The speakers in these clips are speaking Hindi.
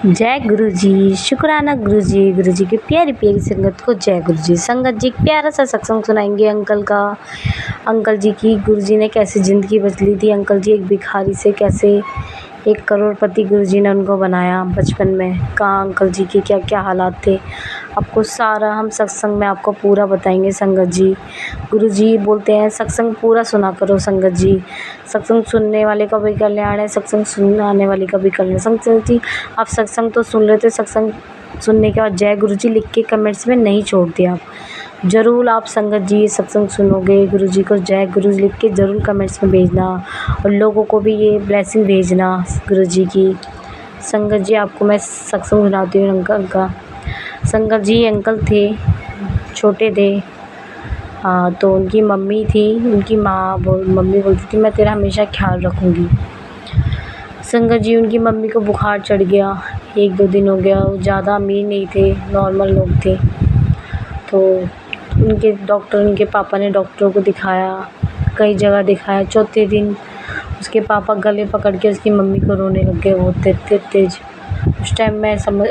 जय गुरु जी। शुक्राना गुरु जी की प्यारी प्यारी संगत को जय गुरु जी। संगत जी प्यारा सा सत्संग सुनाएंगे अंकल का। अंकल जी की गुरु जी ने कैसे ज़िंदगी बदली थी। अंकल जी एक भिखारी से कैसे एक करोड़पति गुरु जी ने उनको बनाया बचपन में। कहाँ अंकल जी के क्या क्या हालात थे, आपको सारा हम सत्संग में आपको पूरा बताएंगे संगत जी। गुरु जी बोलते हैं सत्संग पूरा सुना करो संगत जी, सत्संग सुनने वाले का भी कल्याण है, सत्संग सुनाने वाले का भी कल्याण। संगत जी आप सत्संग तो सुन रहे थे, सत्संग सुनने के बाद जय गुरु जी लिख के कमेंट्स में नहीं छोड़ते आप। ज़रूर आप संगत जी सत्संग सुनोगे, गुरु जी को जय गुरु जी लिख के ज़रूर कमेंट्स में भेजना और लोगों को भी ये ब्लेसिंग भेजना गुरु जी की। संगत जी आपको मैं सत्संग सुनाती हूँ अंकल का। संगत जी अंकल थे, छोटे थे। हाँ, तो उनकी मम्मी थी, उनकी मम्मी बोलती थी मैं तेरा हमेशा ख्याल रखूँगी। संगत जी उनकी मम्मी को बुखार चढ़ गया, 1-2 दिन हो गया। वो ज़्यादा अमीर नहीं थे, नॉर्मल लोग थे। तो उनके पापा ने डॉक्टरों को दिखाया, कई जगह दिखाया। चौथे दिन उसके पापा गले पकड़ के उसकी मम्मी को रोने लग गए बहुत तेज़। उस टाइम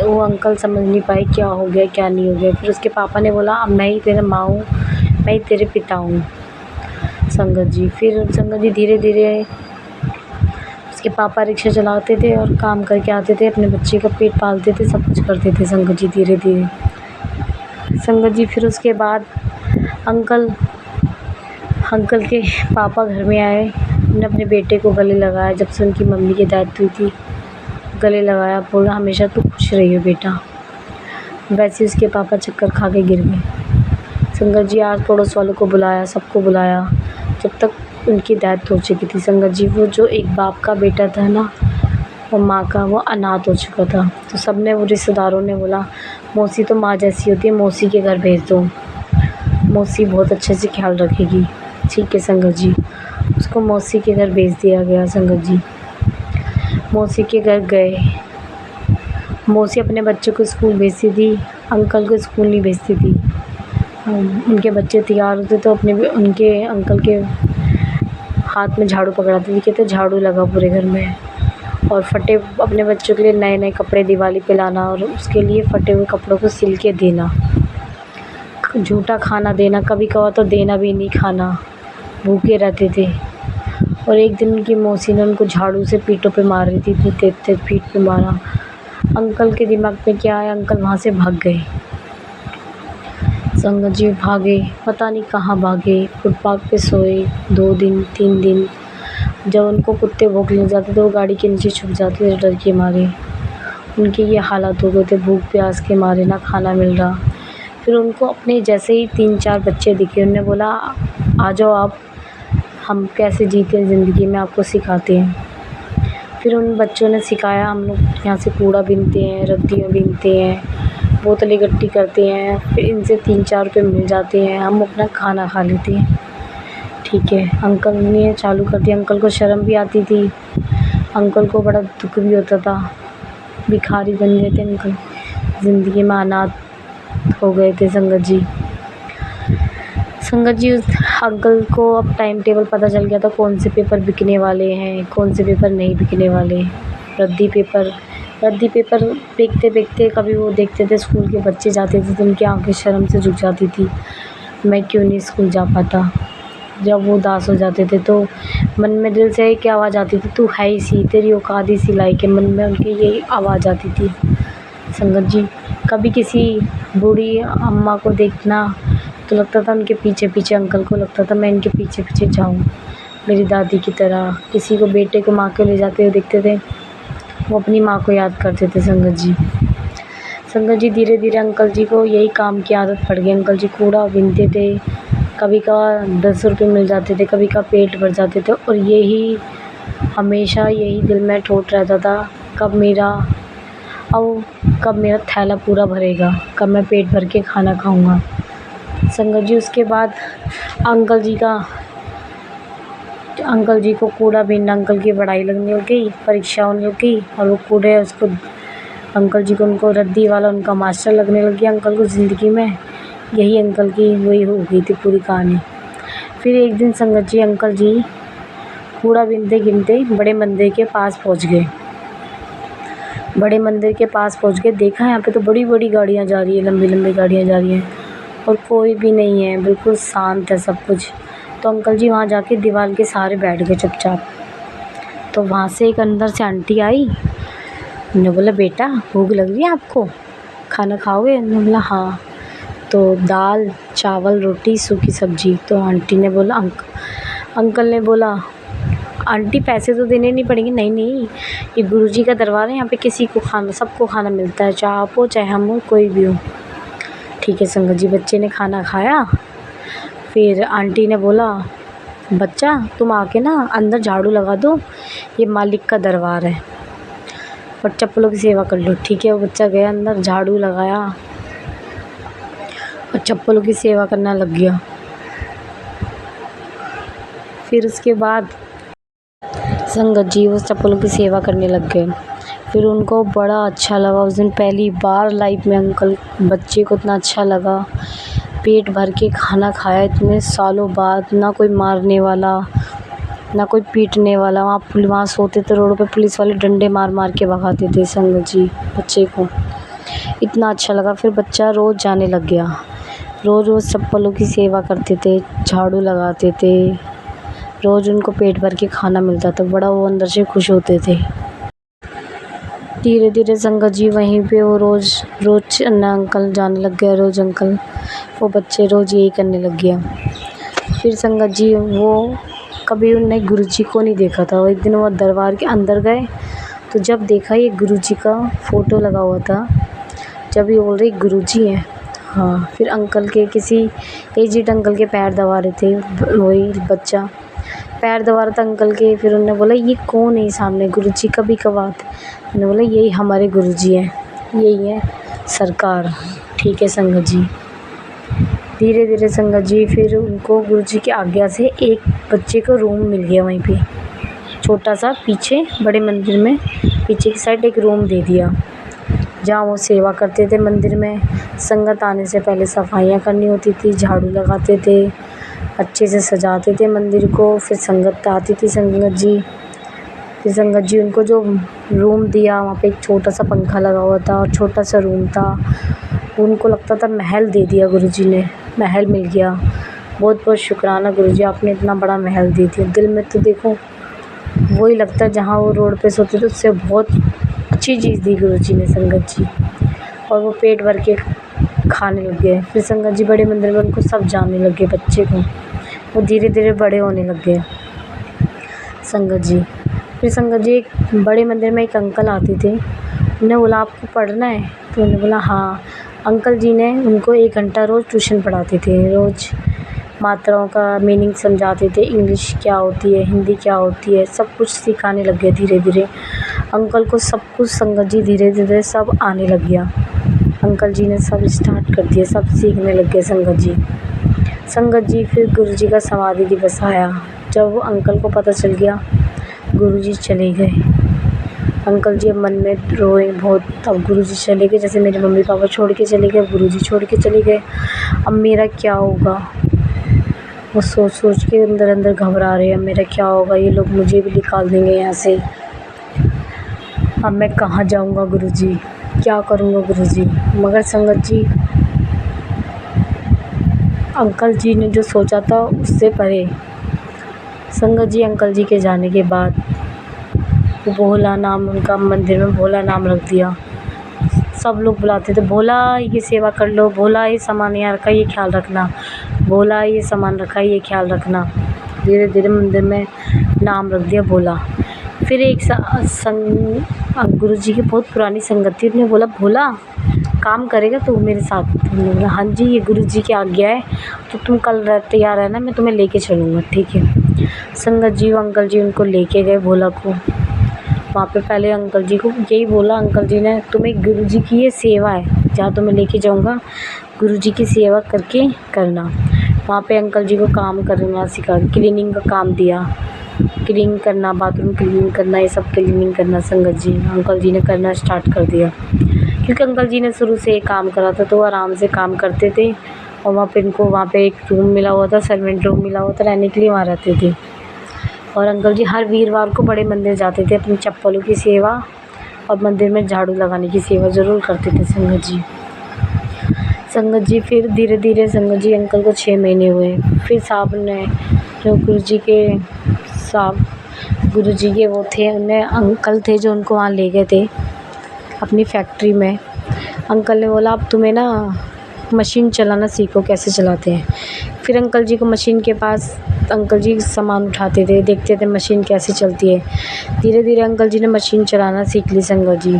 वो अंकल समझ नहीं पाए क्या हो गया क्या नहीं हो गया। फिर उसके पापा ने बोला अब मैं ही तेरा माँ हूँ, मैं ही तेरे पिता हूँ। संगत जी फिर संगत जी धीरे धीरे उसके पापा रिक्शा चलाते थे और काम करके आते थे, अपने बच्चे का पेट पालते थे, सब कुछ करते थे संगत जी धीरे धीरे। संगत जी फिर उसके बाद अंकल के पापा घर में आए, उन्होंने अपने बेटे को गले लगाया। जब से उनकी मम्मी की डेथ हुई थी गले लगाया, बोला हमेशा तू खुश रही हो बेटा। वैसे उसके पापा चक्कर खा के गिर गए। संगत जी आस पड़ोस वालों को बुलाया, सबको बुलाया, जब तक उनकी डेथ हो चुकी थी। संगत जी वो जो एक बाप का बेटा था ना, वो माँ का वो अनाथ हो चुका था। तो सब ने वो रिश्तेदारों ने बोला मौसी तो माँ जैसी होती है, मौसी के घर भेज दो, मौसी बहुत अच्छे से ख्याल रखेगी। ठीक है संगत जी, उसको मौसी के घर भेज दिया गया। संगत जी मौसी के घर गए। मौसी अपने बच्चों को स्कूल भेजती थी, अंकल को स्कूल नहीं भेजती थी। उनके बच्चे तैयार होते तो उनके अंकल के हाथ में झाड़ू पकड़ाती थी, कहते झाड़ू लगा पूरे घर में। और अपने बच्चों के लिए नए नए कपड़े दिवाली पे लाना और उसके लिए फटे हुए कपड़ों को सिल के देना, झूठा खाना देना, कभी कभार तो देना भी नहीं खाना, भूखे रहते थे। और एक दिन उनकी मौसी ने उनको झाड़ू से पीठों पे मार रही थी, तेज पीठ पे मारा। अंकल के दिमाग में क्या आया, अंकल वहाँ से भाग गए। संगत जी भागे, पता नहीं कहाँ भागे, फुटपाथ पे सोए 2 दिन 3 दिन। जब उनको कुत्ते भौंकने जाते थे वो गाड़ी के नीचे छुप जाते थे डर के मारे। उनके ये हालात हो गए थे, भूख प्यास के मारे, ना खाना मिल रहा। फिर उनको अपने जैसे ही 3-4 बच्चे दिखे, उन्होंने बोला आ जाओ आप, हम कैसे जीते हैं ज़िंदगी में आपको सिखाते हैं। फिर उन बच्चों ने सिखाया, हम लोग यहाँ से कूड़ा बीनते हैं, रद्दियाँ बीनते हैं, बोतलें इकट्ठी करते हैं, फिर इनसे 3-4 रुपये मिल जाते हैं, हम अपना खाना खा लेते हैं। ठीक है, अंकल ने चालू कर दिया। अंकल को शर्म भी आती थी, अंकल को बड़ा दुख भी होता था। भिखारी बन गए थे अंकल, ज़िंदगी में अनाथ हो गए थे संगत जी। संगत जी उस अंकल को अब टाइम टेबल पता चल गया था, कौन से पेपर बिकने वाले हैं, कौन से पेपर नहीं बिकने वाले। रद्दी पेपर बेचते कभी वो देखते थे स्कूल के बच्चे जाते थे तो उनकी आंखें शर्म से झुक जाती थी, मैं क्यों नहीं स्कूल जा पाता। जब वो उदास हो जाते थे तो मन में दिल से एक आवाज़ आती थी, तू है ही सी, तेरी औकात ही सी लायक है, मन में उनकी यही आवाज़ आती थी। संगत जी कभी किसी बूढ़ी अम्मा को देखना तो लगता था उनके पीछे पीछे, अंकल को लगता था मैं इनके पीछे पीछे जाऊँ मेरी दादी की तरह। किसी को बेटे को माँ को ले जाते हुए देखते थे, वो अपनी माँ को याद करते थे। संगत जी धीरे धीरे अंकल जी को यही काम की आदत पड़ गई। अंकल जी कूड़ा बीनते थे, कभी कभार 10 रुपये मिल जाते थे, कभी कभार पेट भर जाते थे। और हमेशा यही दिल में ठोट रहता था, कब मेरा थैला पूरा भरेगा, कब मैं पेट भर के खाना खाऊंगा। संगत जी उसके बाद अंकल जी को कूड़ा बीनना, अंकल की पढ़ाई लगने लग गई, परीक्षा होने लग गई और वो कूड़े उसको अंकल जी को उनको रद्दी वाला उनका मास्टर लगने लग गया। अंकल को ज़िंदगी में यही अंकल की वही हो गई थी पूरी कहानी। फिर एक दिन संगत जी अंकल जी कूड़ा बीनते गिनते बड़े मंदिर के पास पहुंच गए। बड़े मंदिर के पास पहुंच के देखा यहाँ पे तो बड़ी बड़ी गाड़ियाँ जा रही है, लंबी लंबी गाड़ियाँ जा रही हैं और कोई भी नहीं है, बिल्कुल शांत है सब कुछ। तो अंकल जी वहाँ जाके दीवार के सहारे बैठ गए चुपचाप। तो वहाँ से एक अंदर से आंटी आई। उन्होंने बोला, बेटा भूख लग रही है आपको, खाना खाओगे? उन्होंने बोला हाँ। तो दाल चावल रोटी सूखी सब्जी। तो आंटी ने बोला अंकल ने बोला, आंटी पैसे तो देने नहीं पड़ेंगे। नहीं नहीं, ये गुरुजी का दरबार है, यहाँ पे किसी को खाना, सबको खाना मिलता है, चाहे आप हो चाहे हम हो, कोई भी हो। ठीक है संगत जी। बच्चे ने खाना खाया। फिर आंटी ने बोला, बच्चा तुम आके ना अंदर झाड़ू लगा दो, ये मालिक का दरबार है, और चप्पलों की सेवा कर लो। ठीक है। वो बच्चा गया अंदर, झाड़ू लगाया और चप्पलों की सेवा करना लग गया। फिर उसके बाद संगत जी वो चप्पलों की सेवा करने लग गए। फिर उनको बड़ा अच्छा लगा। उस दिन पहली बार लाइफ में अंकल बच्चे को इतना अच्छा लगा, पेट भर के खाना खाया इतने सालों बाद। ना कोई मारने वाला, ना कोई पीटने वाला। वहाँ सोते थे रोड पे, पुलिस वाले डंडे मार मार के भगाते थे संगत जी बच्चे को। इतना अच्छा लगा। फिर बच्चा रोज़ जाने लग गया, रोज़ रोज़ चप्पलों की सेवा करते थे, झाड़ू लगाते थे, रोज़ उनको पेट भर के खाना मिलता था। बड़ा वो अंदर से खुश होते थे। धीरे धीरे संगत जी वहीं पे वो रोज़ रोज़ अन्ना अंकल जाने लग गया। रोज़ अंकल वो बच्चे रोज़ यही करने लग गया। फिर संगत जी वो कभी उनने गुरुजी को नहीं देखा था। एक दिन वो दरबार के अंदर गए तो जब देखा ये गुरुजी का फ़ोटो लगा हुआ था, जब ये बोल रहे गुरुजी हैं। हाँ। फिर अंकल के किसी एजिड अंकल के पैर दबा रहे थे, वही बच्चा पैर दबा रहा था अंकल के। फिर उन्होंने बोला, ये कौन है सामने? गुरुजी कभी कब आते? उन्होंने बोला, यही हमारे गुरुजी हैं, यही है सरकार। ठीक है संगत जी। धीरे धीरे संगत जी फिर उनको गुरुजी की आज्ञा से एक बच्चे को रूम मिल गया वहीं पे, छोटा सा पीछे बड़े मंदिर में पीछे की साइड एक रूम दे दिया, जहाँ वो सेवा करते थे। मंदिर में संगत आने से पहले सफाइयाँ करनी होती थी, झाड़ू लगाते थे, अच्छे से सजाते थे मंदिर को। फिर संगत आती थी संगत जी। फिर संगत जी उनको जो रूम दिया, वहाँ पे एक छोटा सा पंखा लगा हुआ था और छोटा सा रूम था। उनको लगता था महल दे दिया गुरुजी ने, महल मिल गया। बहुत बहुत शुक्राना गुरुजी, आपने इतना बड़ा महल दे दिया। दिल में तो देखो वही लगता है जहाँ वो रोड पे सोते थे, उससे बहुत अच्छी चीज़ दी गुरुजी ने संगत जी। और वो पेट भर के खाने लग गए। फिर संगत जी बड़े मंदिर में उनको सब जानने लग गए, बच्चे को। वो धीरे धीरे बड़े होने लग गए संगत जी। फिर संगत जी एक बड़े मंदिर में एक अंकल आते थे। उन्हें बोला, आपको पढ़ना है? तो उन्होंने बोला हाँ। अंकल जी ने उनको 1 घंटा रोज़ ट्यूशन पढ़ाते थे। रोज़ मात्राओं का मीनिंग समझाते थे, इंग्लिश क्या होती है, हिंदी क्या होती है, सब कुछ सिखाने लग गए धीरे धीरे। अंकल को सब कुछ संगत जी धीरे धीरे सब आने लग गया। अंकल जी ने सब स्टार्ट कर दिया, सब सीखने लग गए संगत जी। संगत जी फिर गुरुजी का समाधि दिवस आया। जब अंकल को पता चल गया गुरुजी चले गए, अंकल जी अब मन में रोए बहुत। अब गुरुजी चले गए, जैसे मेरे मम्मी पापा छोड़ के चले गए, गुरुजी छोड़ के चले गए, अब मेरा क्या होगा? वो सोच सोच के अंदर अंदर घबरा रहे हैं, मेरा क्या होगा? ये लोग मुझे भी निकाल देंगे यहाँ से, अब मैं कहाँ जाऊँगा गुरुजी, क्या करूँगा गुरुजी? मगर संगत जी अंकल जी ने जो सोचा था उससे परे। संगत जी अंकल जी के जाने के बाद वो भोला नाम, उनका मंदिर में भोला नाम रख दिया। सब लोग बुलाते थे, भोला ये सेवा कर लो, भोला ये सामान यहाँ रखा, ये ख्याल रखना, भोला ये सामान रखा, ये ख्याल रखना। धीरे धीरे मंदिर में नाम रख दिया भोला। फिर एक गुरुजी की बहुत पुरानी संगत थी। उसने बोला, भोला काम करेगा तू मेरे साथ? तुमने बोला हाँ जी, ये गुरुजी की आज्ञा है, तो तुम कल तैयार रहना, मैं तुम्हें लेके चलूँगा। ठीक है। संगत जी अंकल जी उनको लेके गए भोला को। वहाँ पे पहले अंकल जी को यही बोला, अंकल जी ने, तुम्हें गुरुजी की ये सेवा है, जहाँ तुम्हें लेके जाऊँगा गुरुजी की सेवा करके करना। वहाँ पे अंकल जी को काम करना सिखा, क्लीनिंग का काम दिया, क्लीनिंग करना, बाथरूम क्लीनिंग करना, ये सब क्लीनिंग करना संगत जी अंकल जी ने करना स्टार्ट कर दिया। क्योंकि अंकल जी ने शुरू से काम करा था तो वो आराम से काम करते थे। और वहाँ पे इनको वहाँ पे एक रूम मिला हुआ था, सर्वेंट रूम मिला हुआ था, रहने के लिए वहाँ रहते थे। और अंकल जी हर वीरवार को बड़े मंदिर जाते थे अपनी चप्पलों की सेवा और मंदिर में झाड़ू लगाने की सेवा ज़रूर करते थे संगत जी। संगत जी फिर धीरे धीरे संगत जी अंकल को 6 महीने हुए। फिर साहब ने जो गुरु जी के वो थे, उन्हें अंकल थे जो उनको वहाँ ले गए थे अपनी फैक्ट्री में। अंकल ने बोला अब तुम्हें ना मशीन चलाना सीखो, कैसे चलाते हैं। फिर अंकल जी को मशीन के पास अंकल जी सामान उठाते थे, देखते थे मशीन कैसे चलती है। धीरे धीरे अंकल जी ने मशीन चलाना सीख ली संगत जी।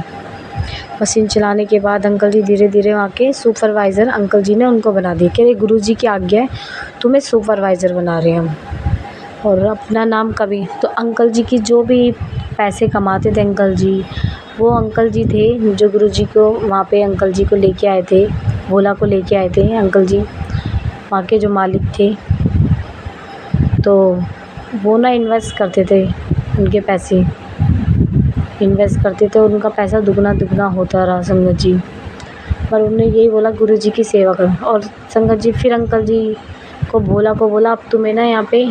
मशीन चलाने के बाद अंकल जी धीरे धीरे वहाँ के सुपरवाइज़र अंकल जी ने उनको बना दिए कि गुरु जी की आज्ञा है, तुम्हें सुपरवाइज़र बना रहे हैं हम। और अपना नाम कभी तो अंकल जी की जो भी पैसे कमाते थे अंकल जी, वो अंकल जी थे जो गुरु जी को वहाँ पे अंकल जी को लेके आए थे, भोला को लेके आए थे अंकल जी, वहाँ के जो मालिक थे। तो वो ना इन्वेस्ट करते थे, उनके पैसे इन्वेस्ट करते थे और उनका पैसा दुगना दुगना होता रहा संगत जी। पर उन्होंने यही बोला गुरु जी की सेवा करो। और संगत जी फिर अंकल जी को बोला अब तुम्हें ना यहाँ पे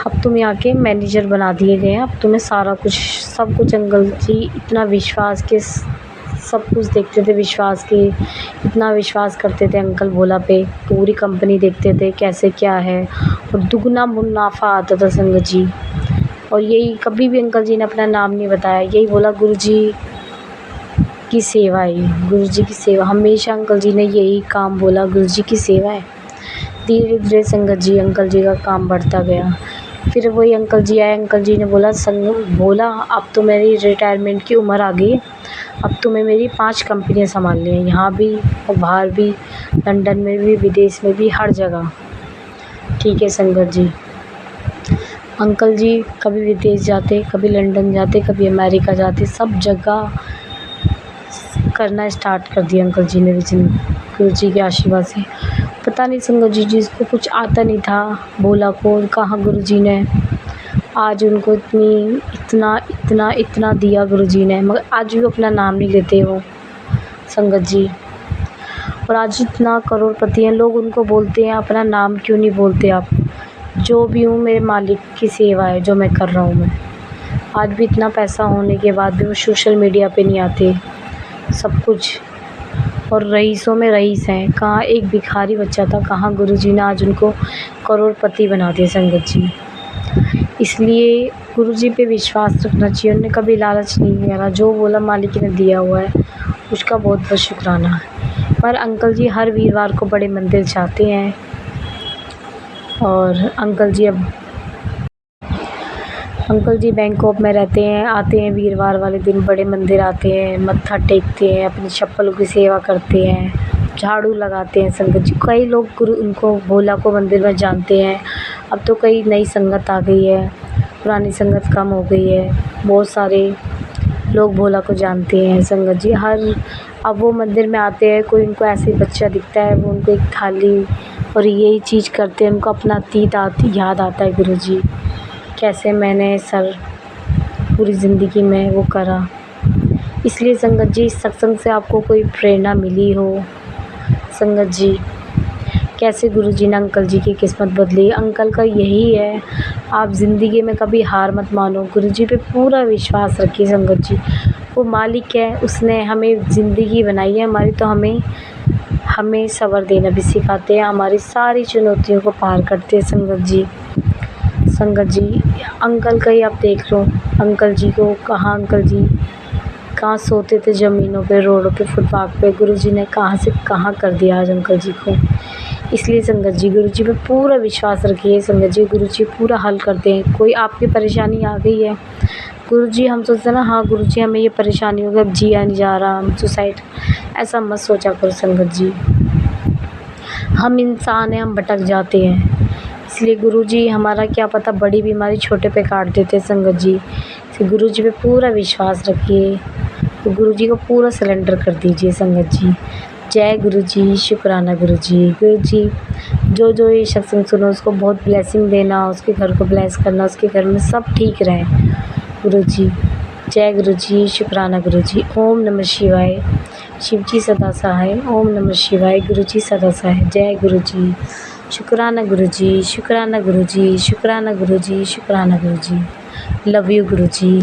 अब तुम यहाँ के मैनेजर बना दिए गए हैं, अब तुम्हें सारा कुछ सब कुछ। अंकल जी इतना विश्वास के सब कुछ देखते थे, विश्वास के इतना विश्वास करते थे अंकल भोला पे। पूरी कंपनी देखते थे कैसे क्या है और दुगना मुनाफा आता था संगत जी। और यही कभी भी अंकल जी ने अपना नाम नहीं बताया, यही बोला गुरु जी की सेवा है, गुरु जी की सेवा। हमेशा अंकल जी ने यही काम बोला, गुरु जी की सेवा है। धीरे धीरे संगत जी अंकल जी का काम बढ़ता गया। फिर वही अंकल जी आए, अंकल जी ने बोला बोला अब तो मेरी रिटायरमेंट की उम्र आ गई है, अब तुम्हें मेरी 5 कंपनियां संभालनी है, यहाँ भी और बाहर भी, लंदन में भी, विदेश में भी, हर जगह। ठीक है संगत जी। अंकल जी कभी विदेश जाते, कभी लंदन जाते, कभी अमेरिका जाते, सब जगह करना स्टार्ट कर दिया अंकल जी ने गुरु जी के आशीर्वाद से। पता नहीं संगत जी जिसको कुछ आता नहीं था भोला को, कहाँ गुरु जी ने आज उनको इतना दिया गुरु जी ने, मगर आज भी अपना नाम नहीं लेते वो संगत जी। और आज इतना करोड़पति हैं, लोग उनको बोलते हैं अपना नाम क्यों नहीं बोलते आप। जो भी हूँ मेरे मालिक की सेवा है जो मैं कर रहा हूँ। मैं आज भी इतना पैसा होने के बाद भी वो सोशल मीडिया पे नहीं आते सब कुछ। और रईसों में रईस हैं, कहाँ एक भिखारी बच्चा था, कहाँ गुरु जी ने आज उनको करोड़पति बना दिया संगत जी। इसलिए गुरु जी पे विश्वास रखना चाहिए, उन्होंने कभी लालच नहीं करा, जो बोला मालिक ने दिया हुआ है उसका बहुत बहुत शुक्राना है। पर अंकल जी हर वीरवार को बड़े मंदिर जाते हैं और अंकल जी बैंकॉक में रहते हैं, आते हैं वीरवार वाले दिन बड़े मंदिर आते हैं, मत्था टेकते हैं, अपनी चप्पलों की सेवा करते हैं, झाड़ू लगाते हैं संगत जी। कई लोग उनको भोला को मंदिर में जानते हैं, अब तो कई नई संगत आ गई है, पुरानी संगत कम हो गई है, बहुत सारे लोग भोला को जानते हैं संगत जी। अब वो मंदिर में आते हैं, कोई उनको ऐसे बच्चा दिखता है, वो उनको एक थाली और यही चीज़ करते हैं, उनको अपना अतीत याद आता है गुरु जी, कैसे मैंने पूरी ज़िंदगी में वो करा। इसलिए संगत जी इस सत्संग से आपको कोई प्रेरणा मिली हो संगत जी, कैसे गुरु जी ने अंकल जी की किस्मत बदली। अंकल का यही है, आप ज़िंदगी में कभी हार मत मानो, गुरु जी पे पूरा विश्वास रखिए संगत जी। वो मालिक है, उसने हमें ज़िंदगी बनाई है हमारी, तो हमें सब्र देना भी सिखाते हैं, हमारी सारी चुनौतियों को पार करते हैं संगत जी। संगत जी अंकल का ही आप देख लो, अंकल जी को अंकल जी कहाँ सोते थे ज़मीनों पे, रोडों पे, फुटपाथ पे, गुरु जी ने कहाँ से कहाँ कर दिया आज अंकल जी को। इसलिए संगत जी गुरु जी पे पूरा विश्वास रखिए संगत जी, गुरु जी पूरा हल करते हैं। कोई आपकी परेशानी आ गई है, गुरु जी हम सोचते हैं ना, हाँ गुरु जी हमें ये परेशानी हो गई, अब जिया नहीं जा रहा, हम सुसाइड, ऐसा मत सोचा करो संगत जी। हम इंसान हैं, हम भटक जाते हैं, इसलिए गुरु जी हमारा क्या पता बड़ी बीमारी छोटे पे काट देते हैं संगत जी। तो गुरु जी पे पूरा विश्वास रखिए, तो गुरु जी को पूरा सरेंडर कर दीजिए संगत जी। जय गुरु जी, शुक्राना गुरु जी। गुरु जी जो ये सत्संग सुनो उसको बहुत ब्लेसिंग देना, उसके घर को ब्लेस करना, उसके घर में सब ठीक रहे गुरु जी। जय गुरु जी, शुक्राना गुरु जी। ओम नमः शिवाय। शिव जी सदा सहाय। ओम नमः शिवाय। गुरु जी सदा सहाय। जय गुरु जी, शुक्राना गुरु जी, शुक्राना गुरु जी, शुक्राना गुरु जी, शुक्राना गुरु जी। Love you Guru ji.